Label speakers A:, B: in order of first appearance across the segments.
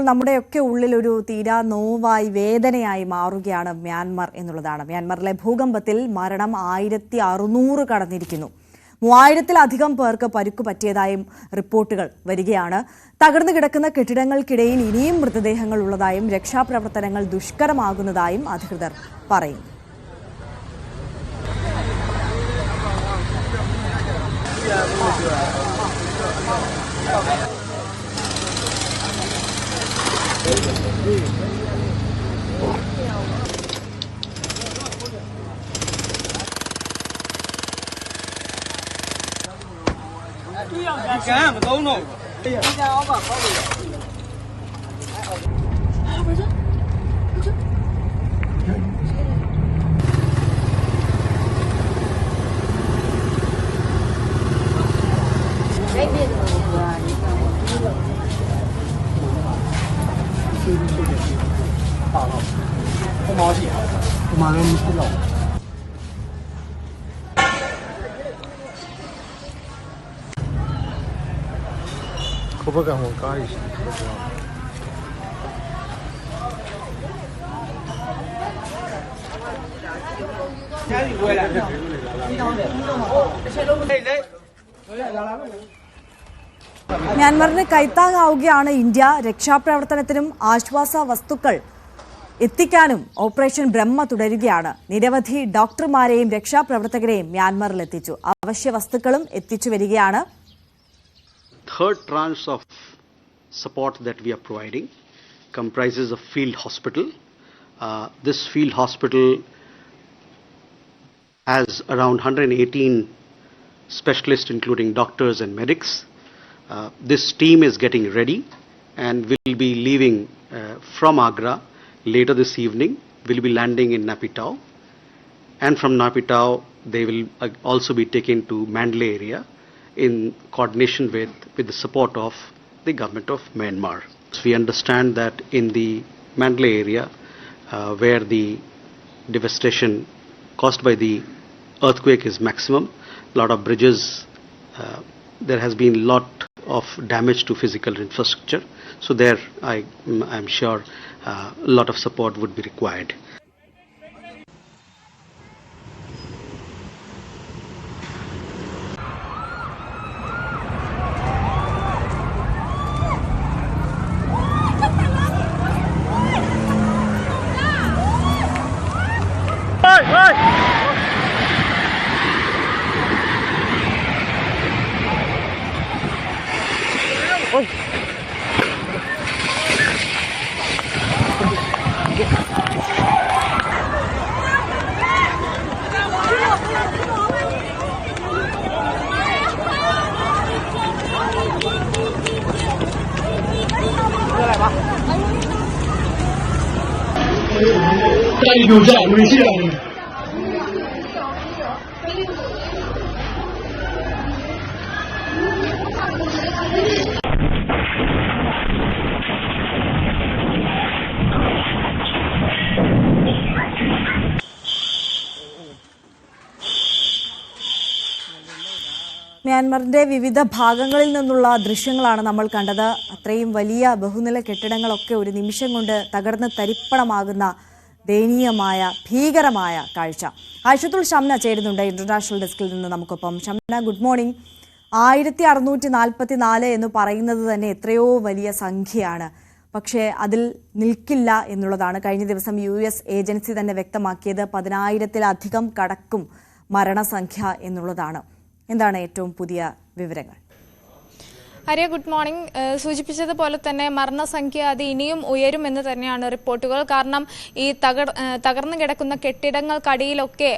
A: നമ്മുടെയൊക്കെ ഉള്ളിൽ ഒരു തീരാ നോവായി വേദനയായി മാറുകയാണ് മ്യാൻമർ എന്നുള്ളതാണ്. മ്യാൻമറിലെ ഭൂകമ്പത്തിൽ മരണം 1600 കടന്നിരിക്കുന്നു. 3000-ലധികം പേർക്ക് പരിക്കു പറ്റിയതായും റിപ്പോർട്ടുകൾ വരികയാണ്. തകർന്നു കിടക്കുന്ന കെട്ടിടങ്ങൾക്കിടയിൽ ഇനിയും മൃതദേഹങ്ങൾ ഉള്ളതായും രക്ഷാപ്രവർത്തനങ്ങൾ ദുഷ്കരമാകുന്നതായും അധികൃതർ പറയുന്നു.
B: 可不敢我嘎一下。
A: മ്യാൻമറിന് കൈത്താങ്ങാവുകയാണ് ഇന്ത്യ. രക്ഷാപ്രവർത്തനത്തിനും ആശ്വാസ വസ്തുക്കൾ എത്തിക്കാനും ഓപ്പറേഷൻ ബ്രഹ്മ തുടരുകയാണ്. നിരവധി ഡോക്ടർമാരെയും രക്ഷാപ്രവർത്തകരെയും മ്യാൻമറിൽ എത്തിച്ചു. അവശ്യ വസ്തുക്കളും എത്തിച്ചു വരികയാണ്.
C: Third tranche of support that we are providing comprises a field hospital. This field hospital has around 118 specialists including doctors and medics. This team is getting ready and will be leaving from Agra later this evening. Will be landing in Naypyidaw, and from Naypyidaw they will also be taken to Mandalay area in coordination with the support of the government of Myanmar. So we understand that in the Mandalay area where the devastation caused by the earthquake is maximum, a lot of bridges, there has been a lot of damage to physical infrastructure. So there I'm sure a lot of support would be required.
A: മ്യാൻമറിന്റെ വിവിധ ഭാഗങ്ങളിൽ നിന്നുള്ള ദൃശ്യങ്ങളാണ് നമ്മൾ കണ്ടത്. അത്രയും വലിയ ബഹുനില കെട്ടിടങ്ങളൊക്കെ ഒരു നിമിഷം കൊണ്ട് തകർന്ന് തരിപ്പണമാകുന്ന ദയനീയമായ ഭീകരമായ കാഴ്ച. ആയിഷത്തുൽ ഷംന ചേരുന്നുണ്ട് ഇന്റർനാഷണൽ ഡെസ്കിൽ നിന്ന് നമുക്കൊപ്പം. Shamna, good morning. 1644 എന്ന് പറയുന്നത് തന്നെ എത്രയോ വലിയ സംഖ്യയാണ്. പക്ഷേ അതിൽ നിൽക്കില്ല എന്നുള്ളതാണ് കഴിഞ്ഞ ദിവസം US ഏജൻസി തന്നെ വ്യക്തമാക്കിയത്. 10,000-ലധികം കടക്കും മരണസംഖ്യ എന്നുള്ളതാണ്. എന്താണ് ഏറ്റവും പുതിയ വിവരങ്ങൾ?
D: Arya, good morning. സൂചിപ്പിച്ചതുപോലെ തന്നെ മരണസംഖ്യ അത് ഇനിയും ഉയരുമെന്ന് തന്നെയാണ് റിപ്പോർട്ടുകൾ. കാരണം ഈ തകർന്നു കിടക്കുന്ന കെട്ടിടങ്ങൾക്കടിയിലൊക്കെ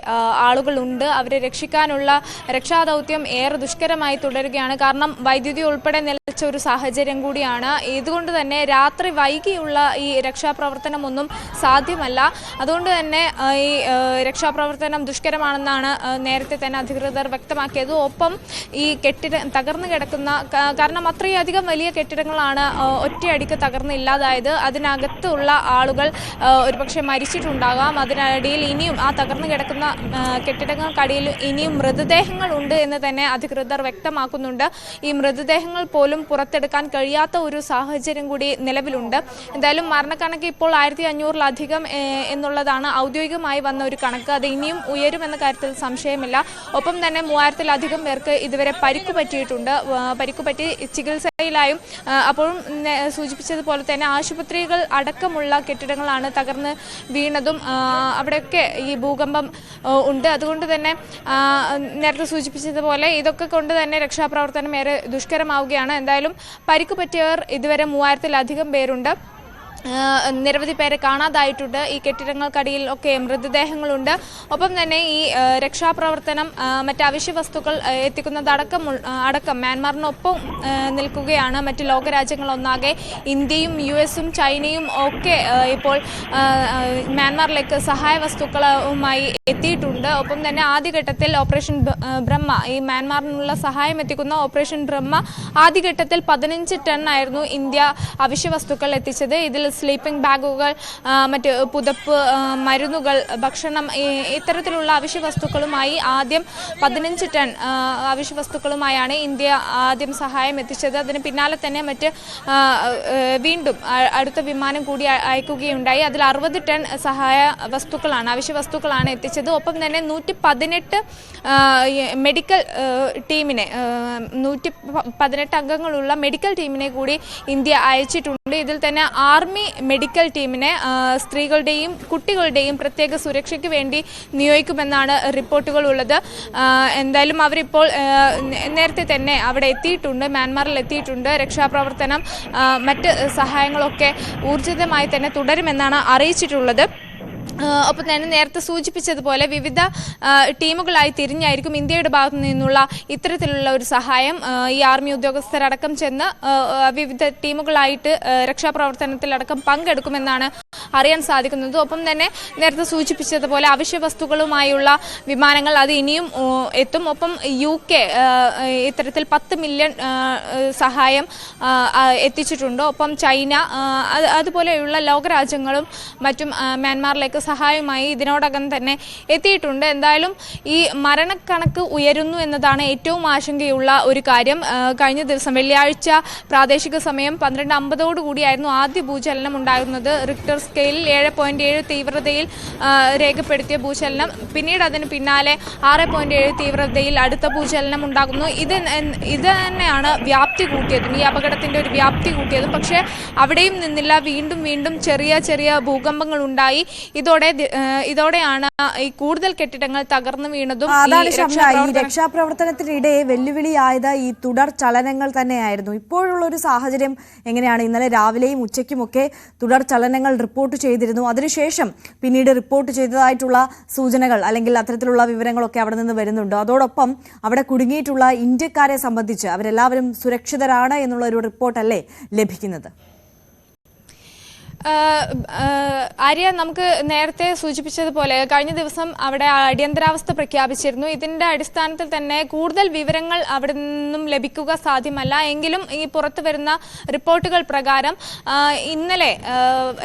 D: ആളുകളുണ്ട്. അവരെ രക്ഷിക്കാനുള്ള രക്ഷാദൗത്യം ഏറെ ദുഷ്കരമായി തുടരുകയാണ്. കാരണം വൈദ്യുതി ഉൾപ്പെടെ നിലച്ച ഒരു സാഹചര്യം കൂടിയാണ്. ഇതുകൊണ്ട് തന്നെ രാത്രി വൈകിയുള്ള ഈ രക്ഷാപ്രവർത്തനമൊന്നും സാധ്യമല്ല. അതുകൊണ്ട് തന്നെ ഈ രക്ഷാപ്രവർത്തനം ദുഷ്കരമാണെന്നാണ് നേരത്തെ തന്നെ അധികൃതർ വ്യക്തമാക്കിയത്. ഒപ്പം ഈ തകർന്നു കിടക്കുന്ന കാരണം കാരണം അത്രയധികം വലിയ കെട്ടിടങ്ങളാണ് ഒറ്റയടിക്ക് തകർന്ന് ഇല്ലാതായത്. അതിനകത്തുള്ള ആളുകൾ ഒരുപക്ഷെ മരിച്ചിട്ടുണ്ടാകാം. അതിനിടയിൽ ഇനിയും ആ തകർന്നു കിടക്കുന്ന കെട്ടിടങ്ങൾക്കടിയിൽ ഇനിയും മൃതദേഹങ്ങളുണ്ട് എന്ന് തന്നെ അധികൃതർ വ്യക്തമാക്കുന്നുണ്ട്. ഈ മൃതദേഹങ്ങൾ പോലും പുറത്തെടുക്കാൻ കഴിയാത്ത ഒരു സാഹചര്യം കൂടി നിലവിലുണ്ട്. എന്തായാലും മരണക്കണക്ക് ഇപ്പോൾ 1500-ലധികം എന്നുള്ളതാണ് ഔദ്യോഗികമായി വന്ന ഒരു കണക്ക്. അത് ഇനിയും ഉയരുമെന്ന കാര്യത്തിൽ സംശയമില്ല. ഒപ്പം തന്നെ 3000-ലധികം പേർക്ക് ഇതുവരെ പരിക്ക് പറ്റിയിട്ടുണ്ട്. പരിക്കുപറ്റി ചികിത്സയിലായും അപ്പോഴും സൂചിപ്പിച്ചതുപോലെ തന്നെ ആശുപത്രികൾ അടക്കമുള്ള കെട്ടിടങ്ങളാണ് തകർന്ന് വീണതും. അവിടെയൊക്കെ ഈ ഭൂകമ്പം ഉണ്ട്. അതുകൊണ്ട് തന്നെ നേരത്തെ സൂചിപ്പിച്ചതുപോലെ ഇതൊക്കെ കൊണ്ട് തന്നെ രക്ഷാപ്രവർത്തനം ഏറെ ദുഷ്കരമാവുകയാണ്. എന്തായാലും പരിക്ക് പറ്റിയവർ ഇതുവരെ 3000-ലധികം പേരുണ്ട്. നിരവധി പേരെ കാണാതായിട്ടുണ്ട്. ഈ കെട്ടിടങ്ങൾക്കടിയിൽ ഒക്കെ മൃതദേഹങ്ങളുണ്ട്. ഒപ്പം തന്നെ ഈ രക്ഷാപ്രവർത്തനം മറ്റ് അവശ്യ വസ്തുക്കൾ എത്തിക്കുന്നതടക്കം മ്യാൻമാറിനൊപ്പം നിൽക്കുകയാണ് മറ്റ് ലോകരാജ്യങ്ങളൊന്നാകെ. ഇന്ത്യയും US-ഉം ചൈനയും ഒക്കെ ഇപ്പോൾ മ്യാൻമാറിലേക്ക് സഹായ വസ്തുക്കളുമായി എത്തിയിട്ടുണ്ട്. ഒപ്പം തന്നെ ആദ്യഘട്ടത്തിൽ ഓപ്പറേഷൻ ബ്രഹ്മ, ഈ മ്യാൻമാറിനുള്ള സഹായം എത്തിക്കുന്ന ഓപ്പറേഷൻ ബ്രഹ്മ ആദ്യഘട്ടത്തിൽ 15 ടൺ ആയിരുന്നു ഇന്ത്യ അവശ്യ വസ്തുക്കൾ എത്തിച്ചത്. ഇതിൽ സ്ലീപ്പിംഗ് ബാഗുകൾ, മറ്റ് പുതപ്പ്, മരുന്നുകൾ, ഭക്ഷണം, ഇത്തരത്തിലുള്ള അവശ്യ വസ്തുക്കളുമായി ആദ്യം 15 ടൺ അവശ്യ വസ്തുക്കളുമായാണ് ഇന്ത്യ ആദ്യം സഹായം എത്തിച്ചത്. അതിന് പിന്നാലെ തന്നെ മറ്റ് വീണ്ടും അടുത്ത വിമാനം കൂടി അയക്കുകയുണ്ടായി. അതിൽ 60 ടൺ സഹായ വസ്തുക്കളാണ്, അവശ്യ വസ്തുക്കളാണ് എത്തിച്ചത്. ഒപ്പം തന്നെ 118 മെഡിക്കൽ ടീമിനെ, 118 അംഗങ്ങളുള്ള മെഡിക്കൽ ടീമിനെ കൂടി ഇന്ത്യ അയച്ചിട്ടുണ്ട്. ഇതിൽ തന്നെ ആർമി മെഡിക്കൽ ടീമിനെ സ്ത്രീകളുടെയും കുട്ടികളുടെയും പ്രത്യേക സുരക്ഷയ്ക്ക് വേണ്ടി നിയോഗിക്കുമെന്നാണ് റിപ്പോർട്ടുകൾ ഉള്ളത്. എന്തായാലും അവരിപ്പോൾ നേരത്തെ തന്നെ അവിടെ എത്തിയിട്ടുണ്ട്, മ്യാൻമാറിൽ എത്തിയിട്ടുണ്ട്. രക്ഷാപ്രവർത്തനം മറ്റ് സഹായങ്ങളൊക്കെ ഊർജിതമായി തന്നെ തുടരുമെന്നാണ് അറിയിച്ചിട്ടുള്ളത്. ഒപ്പം തന്നെ നേരത്തെ സൂചിപ്പിച്ചതുപോലെ വിവിധ ടീമുകളായി തിരിഞ്ഞായിരിക്കും ഇന്ത്യയുടെ ഭാഗത്തു നിന്നുള്ള ഇത്തരത്തിലുള്ള ഒരു സഹായം. ഈ ആർമി ഉദ്യോഗസ്ഥരടക്കം ചെന്ന് വിവിധ ടീമുകളായിട്ട് രക്ഷാപ്രവർത്തനത്തിലടക്കം പങ്കെടുക്കുമെന്നാണ് അറിയാൻ സാധിക്കുന്നത്. ഒപ്പം തന്നെ നേരത്തെ സൂചിപ്പിച്ചതുപോലെ അവശ്യ വസ്തുക്കളുമായുള്ള വിമാനങ്ങൾ അത് ഇനിയും എത്തും. ഒപ്പം UK ഇത്തരത്തിൽ 10 മില്യൺ സഹായം എത്തിച്ചിട്ടുണ്ട്. ഒപ്പം ചൈന അതുപോലെയുള്ള ലോകരാജ്യങ്ങളും മറ്റും മ്യാൻമാറിലേക്ക് സഹായമായി ഇതിനോടകം തന്നെ എത്തിയിട്ടുണ്ട്. എന്തായാലും ഈ മരണക്കണക്ക് ഉയരുന്നു എന്നതാണ് ഏറ്റവും ആശങ്കയുള്ള ഒരു കാര്യം. കഴിഞ്ഞ ദിവസം വെള്ളിയാഴ്ച പ്രാദേശിക സമയം 12:50 ആദ്യ ഭൂചലനം ഉണ്ടാകുന്നത്. റിക്ടർ സ്കെയിലിൽ 7.7 തീവ്രതയിൽ രേഖപ്പെടുത്തിയ ഭൂചലനം. പിന്നീട് അതിന് പിന്നാലെ 6.7 തീവ്രതയിൽ അടുത്ത ഭൂചലനം ഉണ്ടാകുന്നു. ഇത് തന്നെയാണ് വ്യാപ്തി കൂട്ടിയതും, ഈ അപകടത്തിന്റെ ഒരു വ്യാപ്തി കൂട്ടിയതും. പക്ഷേ അവിടെയും നിന്നില്ല, വീണ്ടും ചെറിയ ചെറിയ ഭൂകമ്പങ്ങൾ ഉണ്ടായി. ഇതോടെയാണ് ഈ കൂടുതൽ കെട്ടിടങ്ങൾ തകർന്നു വീണതും.
A: ഈ രക്ഷാപ്രവർത്തനത്തിനിടെ വെല്ലുവിളിയായത് ഈ തുടർ ചലനങ്ങൾ തന്നെയായിരുന്നു. ഇപ്പോഴുള്ള ഒരു സാഹചര്യം എങ്ങനെയാണ്? ഇന്നലെ രാവിലെയും ഉച്ചയ്ക്കുമൊക്കെ തുടർ ചലനങ്ങൾ റിപ്പോർട്ട് ചെയ്തിരുന്നു. അതിനുശേഷം പിന്നീട് റിപ്പോർട്ട് ചെയ്തതായിട്ടുള്ള സൂചനകൾ അല്ലെങ്കിൽ അത്തരത്തിലുള്ള വിവരങ്ങളൊക്കെ അവിടെ നിന്ന് വരുന്നുണ്ട്. അതോടൊപ്പം അവിടെ കുടുങ്ങിയിട്ടുള്ള ഇന്ത്യക്കാരെ സംബന്ധിച്ച് അവരെല്ലാവരും സുരക്ഷിതരാണ് എന്നുള്ള ഒരു റിപ്പോർട്ടല്ലേ ലഭിക്കുന്നത്?
D: ആര്യ, നമുക്ക് നേരത്തെ സൂചിപ്പിച്ചതുപോലെ കഴിഞ്ഞ ദിവസം അവിടെ അടിയന്തരാവസ്ഥ പ്രഖ്യാപിച്ചിരുന്നു. ഇതിന്റെ അടിസ്ഥാനത്തിൽ തന്നെ കൂടുതൽ വിവരങ്ങൾ അവിടെ നിന്നും ലഭിക്കുക സാധ്യമല്ല. എങ്കിലും ഈ പുറത്തു വരുന്ന റിപ്പോർട്ടുകൾ പ്രകാരം ഇന്നലെ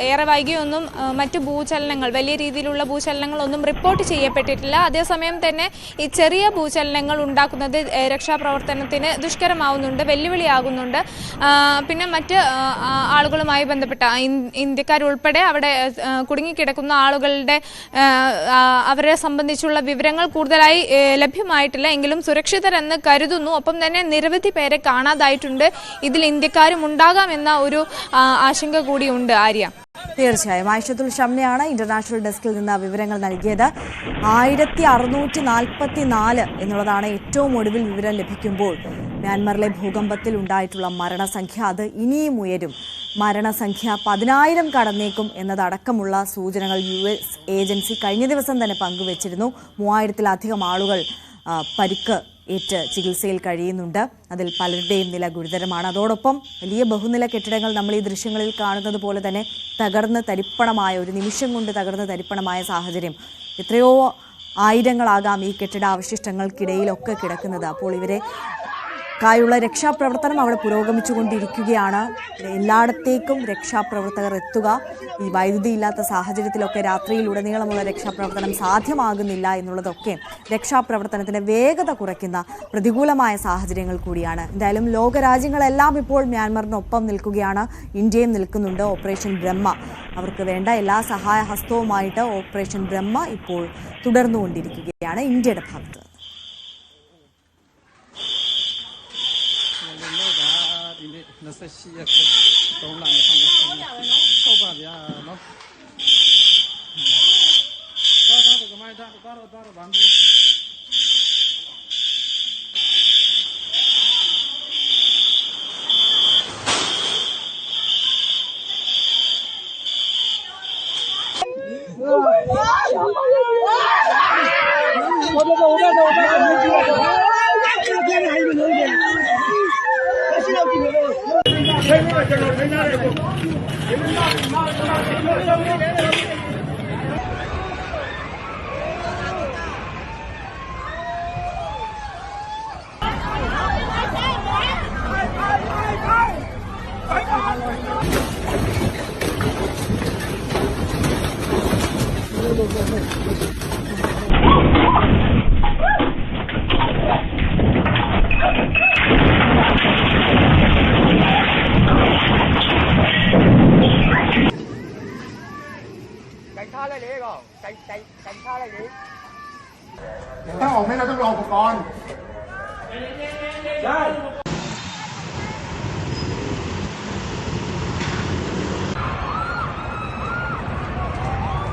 D: ഏറെ വൈകിയൊന്നും മറ്റു ഭൂചലനങ്ങൾ, വലിയ രീതിയിലുള്ള ഭൂചലനങ്ങളൊന്നും റിപ്പോർട്ട് ചെയ്യപ്പെട്ടിട്ടില്ല. അതേസമയം തന്നെ ഈ ചെറിയ ഭൂചലനങ്ങൾ ഉണ്ടാക്കുന്നത് രക്ഷാപ്രവർത്തനത്തിന് ദുഷ്കരമാവുന്നുണ്ട്, വെല്ലുവിളിയാകുന്നുണ്ട്. പിന്നെ മറ്റ് ആളുകളുമായി ബന്ധപ്പെട്ട ഇന്ത്യക്കാരുൾപ്പെടെ അവിടെ കുടുങ്ങിക്കിടക്കുന്ന ആളുകളുടെ അവരെ സംബന്ധിച്ചുള്ള വിവരങ്ങൾ കൂടുതലായി ലഭ്യമായിട്ടില്ല. എങ്കിലും സുരക്ഷിതരെന്ന് കരുതുന്നു. ഒപ്പം തന്നെ നിരവധി പേരെ കാണാതായിട്ടുണ്ട്. ഇതിൽ ഇന്ത്യക്കാരും ഉണ്ടാകാമെന്ന ഒരു ആശങ്ക കൂടിയുണ്ട്. ആര്യ,
A: തീർച്ചയായും ആയിഷത്തുൽ ഷംനയാണ് ഇന്റർനാഷണൽ ഡെസ്കിൽ നിന്ന് വിവരങ്ങൾ നൽകിയത്. 1644 എന്നുള്ളതാണ് ഏറ്റവും ഒടുവിൽ വിവരം ലഭിക്കുമ്പോൾ മ്യാൻമറിലെ ഭൂകമ്പത്തിൽ ഉണ്ടായിട്ടുള്ള മരണസംഖ്യ. അത് ഇനിയും ഉയരും. മരണസംഖ്യ 10,000 കടന്നേക്കും എന്നതടക്കമുള്ള സൂചനകൾ US ഏജൻസി കഴിഞ്ഞ ദിവസം തന്നെ പങ്കുവച്ചിരുന്നു. 3000-ലധികം ആളുകൾ പരിക്ക് ഏറ്റ് ചികിത്സയിൽ കഴിയുന്നുണ്ട്. അതിൽ പലരുടെയും നില ഗുരുതരമാണ്. അതോടൊപ്പം വലിയ ബഹുനില കെട്ടിടങ്ങൾ നമ്മൾ ഈ ദൃശ്യങ്ങളിൽ കാണുന്നത് പോലെ തന്നെ തകർന്ന് തരിപ്പണമായ, ഒരു നിമിഷം കൊണ്ട് തകർന്ന് തരിപ്പണമായ സാഹചര്യം. എത്രയോ ആയിരങ്ങളാകാം ഈ കെട്ടിടാവശിഷ്ടങ്ങൾക്കിടയിലൊക്കെ കിടക്കുന്നത്. അപ്പോൾ ഇവരെ അവർക്കായുള്ള രക്ഷാപ്രവർത്തനം അവിടെ പുരോഗമിച്ചുകൊണ്ടിരിക്കുകയാണ്. എല്ലായിടത്തേക്കും രക്ഷാപ്രവർത്തകർ എത്തുക. ഈ വൈദ്യുതി ഇല്ലാത്ത സാഹചര്യത്തിലൊക്കെ രാത്രിയിലുടനീളമുള്ള രക്ഷാപ്രവർത്തനം സാധ്യമാകുന്നില്ല എന്നുള്ളതൊക്കെ രക്ഷാപ്രവർത്തനത്തിന്റെ വേഗത കുറയ്ക്കുന്ന പ്രതികൂലമായ സാഹചര്യങ്ങൾ കൂടിയാണ്. എന്തായാലും ലോകരാജ്യങ്ങളെല്ലാം ഇപ്പോൾ മ്യാൻമറിനൊപ്പം നിൽക്കുകയാണ്. ഇന്ത്യയും നിൽക്കുന്നുണ്ട്. ഓപ്പറേഷൻ ബ്രഹ്മ, അവർക്ക് വേണ്ട എല്ലാ സഹായഹസ്തവുമായിട്ട് ഓപ്പറേഷൻ ബ്രഹ്മ ഇപ്പോൾ തുടർന്നുകൊണ്ടിരിക്കുകയാണ് ഇന്ത്യയുടെ ഭാഗത്ത്.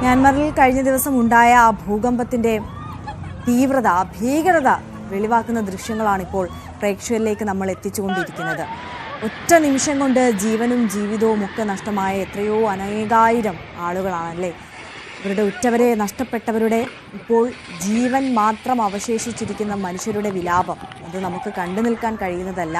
A: മ്യാൻമറിൽ കഴിഞ്ഞ ദിവസം ഉണ്ടായ ആ ഭൂകമ്പത്തിന്റെ തീവ്രത, ഭീകരത വെളിവാക്കുന്ന ദൃശ്യങ്ങളാണ് ഇപ്പോൾ പ്രേക്ഷകരിലേക്ക് നമ്മൾ എത്തിച്ചുകൊണ്ടിരിക്കുന്നത്. ഒറ്റ നിമിഷം കൊണ്ട് ജീവനും ജീവിതവും ഒക്കെ നഷ്ടമായ എത്രയോ അനേകായിരം ആളുകളാണല്ലേ. ഇവരുടെ ഉറ്റവരെ നഷ്ടപ്പെട്ടവരുടെ, ഇപ്പോൾ ജീവൻ മാത്രം അവശേഷിച്ചിരിക്കുന്ന മനുഷ്യരുടെ വിലാപം അത് നമുക്ക് കണ്ടു നിൽക്കാൻ കഴിയുന്നതല്ല.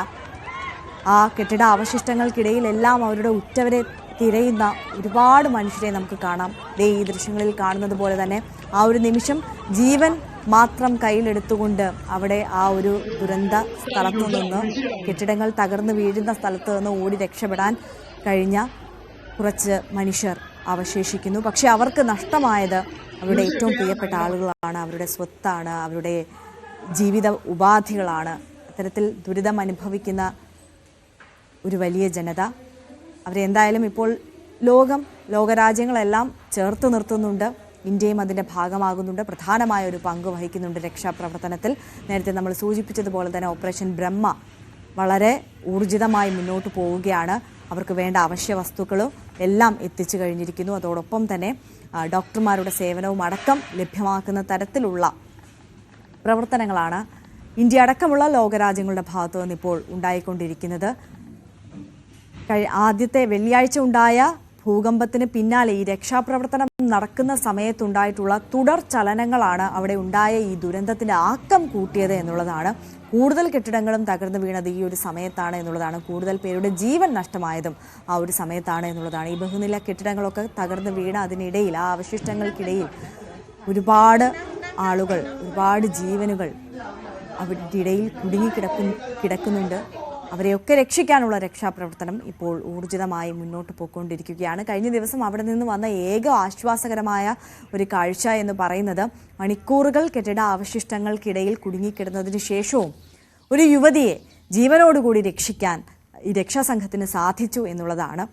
A: ആ കെട്ടിട അവശിഷ്ടങ്ങൾക്കിടയിലെല്ലാം അവരുടെ ഉറ്റവരെ തിരയുന്ന ഒരുപാട് മനുഷ്യരെ നമുക്ക് കാണാം. ഈ ദൃശ്യങ്ങളിൽ കാണുന്നത് പോലെ തന്നെ ആ ഒരു നിമിഷം ജീവൻ മാത്രം കയ്യിലെടുത്തുകൊണ്ട് അവിടെ ആ ഒരു ദുരന്ത സ്ഥലത്തു നിന്ന്, കെട്ടിടങ്ങൾ തകർന്നു വീഴുന്ന സ്ഥലത്ത് നിന്ന് ഓടി രക്ഷപ്പെടാൻ കഴിഞ്ഞ കുറച്ച് മനുഷ്യർ അവശേഷിക്കുന്നു. പക്ഷെ അവർക്ക് നഷ്ടമായത് അവരുടെ ഏറ്റവും പ്രിയപ്പെട്ട ആളുകളാണ്, അവരുടെ സ്വത്താണ്, അവരുടെ ജീവിത ഉപാധികളാണ്. അത്തരത്തിൽ ദുരിതം അനുഭവിക്കുന്ന ഒരു വലിയ ജനത, അവരെ എന്തായാലും ഇപ്പോൾ ലോകരാജ്യങ്ങളെല്ലാം ചേർത്ത് നിർത്തുന്നുണ്ട്. ഇന്ത്യയും അതിൻ്റെ ഭാഗമാകുന്നുണ്ട്, പ്രധാനമായ ഒരു പങ്ക് വഹിക്കുന്നുണ്ട് രക്ഷാപ്രവർത്തനത്തിൽ. നേരത്തെ നമ്മൾ സൂചിപ്പിച്ചതുപോലെ തന്നെ ഓപ്പറേഷൻ ബ്രഹ്മ വളരെ ഊർജിതമായി മുന്നോട്ട് പോവുകയാണ്. അവർക്ക് വേണ്ട അവശ്യ വസ്തുക്കളും എല്ലാം എത്തിച്ചു കഴിഞ്ഞിരിക്കുന്നു. അതോടൊപ്പം തന്നെ ഡോക്ടർമാരുടെ സേവനവും അടക്കം ലഭ്യമാക്കുന്ന തരത്തിലുള്ള പ്രവർത്തനങ്ങളാണ് ഇന്ത്യ അടക്കമുള്ള ലോകരാജ്യങ്ങളുടെ ഭാഗത്തു നിന്ന് ഇപ്പോൾ ഉണ്ടായിക്കൊണ്ടിരിക്കുന്നത്. ആദ്യത്തെ വെള്ളിയാഴ്ച ഉണ്ടായ ഭൂകമ്പത്തിന് പിന്നാലെ ഈ രക്ഷാപ്രവർത്തനം നടക്കുന്ന സമയത്തുണ്ടായിട്ടുള്ള തുടർ ചലനങ്ങളാണ് അവിടെ ഉണ്ടായ ഈ ദുരന്തത്തിന്റെ ആക്കം കൂട്ടിയത് എന്നുള്ളതാണ്. കൂടുതൽ കെട്ടിടങ്ങളും തകർന്നു വീണത് ഈ ഒരു സമയത്താണ് എന്നുള്ളതാണ്. കൂടുതൽ പേരുടെ ജീവൻ നഷ്ടമായതും ആ ഒരു സമയത്താണ് എന്നുള്ളതാണ്. ഈ ബഹുനില കെട്ടിടങ്ങളൊക്കെ തകർന്നു വീണ അതിനിടയിൽ, ആ അവശിഷ്ടങ്ങൾക്കിടയിൽ ഒരുപാട് ആളുകൾ, ഒരുപാട് ജീവനുകൾ അവരുടെ ഇടയിൽ കിടക്കുന്നുണ്ട്. അവരെയൊക്കെ രക്ഷിക്കാനുള്ള രക്ഷാപ്രവർത്തനം ഇപ്പോൾ ഊർജിതമായി മുന്നോട്ട് പോയിക്കൊണ്ടിരിക്കുകയാണ്. കഴിഞ്ഞ ദിവസം അവിടെ നിന്ന് വന്ന ഏക ആശ്വാസകരമായ ഒരു കാഴ്ച എന്ന് പറയുന്നത് മണിക്കൂറുകൾ കെട്ടിട അവശിഷ്ടങ്ങൾക്കിടയിൽ കുടുങ്ങിക്കിടന്നതിന് ശേഷവും ഒരു യുവതിയെ ജീവനോടുകൂടി രക്ഷിക്കാൻ ഈ രക്ഷാസംഘത്തിന് സാധിച്ചു എന്നുള്ളതാണ്.